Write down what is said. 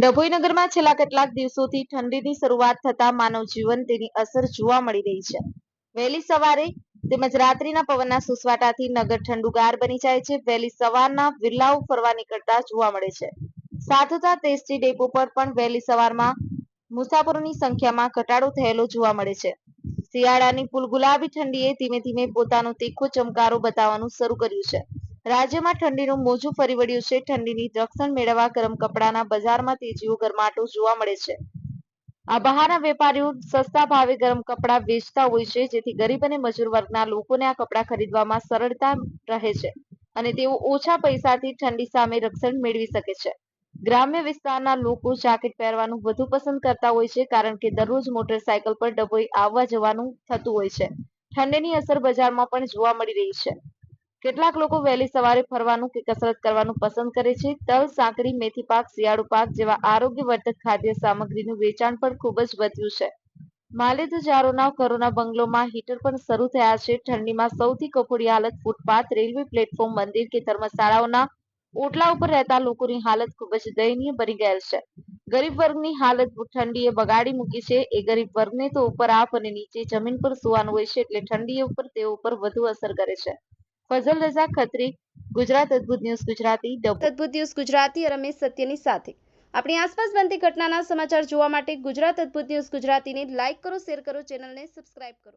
ડભોઈ નગરમાં છેલ્લા કેટલાક દિવસોથી ઠંડીની શરૂઆત થતા માનવ જીવન તેની અસર જોવા મળી રહી છે. વહેલી સવારે તેમજ રાત્રિના પવનના સુસવાટાથી નગર ઠંડુગાર બની જાય છે. વહેલી સવારના વિરલાઓ ફરવા નીકળતા જોવા મળે છે. સાથોસાથ એસટી ડેપો પર પણ વહેલી સવારમાં મુસાફરોની સંખ્યામાં ઘટાડો થયેલો જોવા મળે છે. શિયાળાની ફૂલગુલાબી ઠંડીએ ધીમે ધીમે પોતાનો તીખો ચમકારો બતાવવાનું શરૂ કર્યું છે. રાજ્યમાં ઠંડીનું મોજું ફરી વળ્યું છે. ઠંડીની રક્ષણ મેળવવા ગરમ કપડાના બજારમાં તેજીઓ ગરમાટો જોવા મળે છે. આ બહારના વેપારીઓ સસ્તા ભાવે ગરમ કપડાં વેચતા હોય છે, જેથી ગરીબ અને મજૂર વર્ગના લોકોને આ કપડાં ખરીદવામાં સરળતા રહે છે અને તેઓ ઓછા પૈસાથી ઠંડી સામે રક્ષણ મેળવી શકે છે. ગ્રામ્ય વિસ્તારના લોકો જાકેટ પહેરવાનું વધુ પસંદ કરતા હોય છે, કારણ કે દરરોજ મોટરસાયકલ પર ડભોઈ આવવા જવાનું થતું હોય છે. ઠંડીની અસર બજારમાં પણ જોવા મળી રહી છે. કેટલાક લોકો વહેલી સવારે ફરવાનું કે કસરત કરવાનું પસંદ કરે છે. તલ, સાંકળી, મેથી પાક, શિયાળુ પાક જેવા આરોગ્યવર્ધક ખાદ્ય સામગ્રીનું વેચાણ પણ ખૂબ જ વધ્યું છે. માલેતુજારોના ઘરોના બંગલોમાં હીટર પણ શરૂ થયા છે. ઠંડીમાં સૌથી કફોડી હાલત ફૂટપાથ, રેલવે પ્લેટફોર્મ, મંદિર કે ધર્મશાળાઓના ઓટલા ઉપર રહેતા લોકોની હાલત ખૂબ જ દયનીય બની ગયેલ છે. ગરીબ વર્ગની હાલત ઠંડીએ બગાડી મૂકી છે. એ ગરીબ વર્ગને તો ઉપર આપ અને નીચે જમીન પર સુવાનું હોય છે, એટલે ઠંડી ઉપર તેઓ ઉપર વધુ અસર કરે છે. ફઝલ રઝા ખત્રી, ગુજરાત અદ્ભુત ન્યૂઝ ગુજરાતી, અદ્ભુત ન્યૂઝ ગુજરાતી રમેશ સત્યની સાથે આપણી આસપાસ બનતી ઘટનાના સમાચાર જોવા માટે ગુજરાત અદ્ભુત ન્યૂઝ ગુજરાતીને લાઇક કરો, શેર કરો, ચેનલને સબસ્ક્રાઇબ કરો.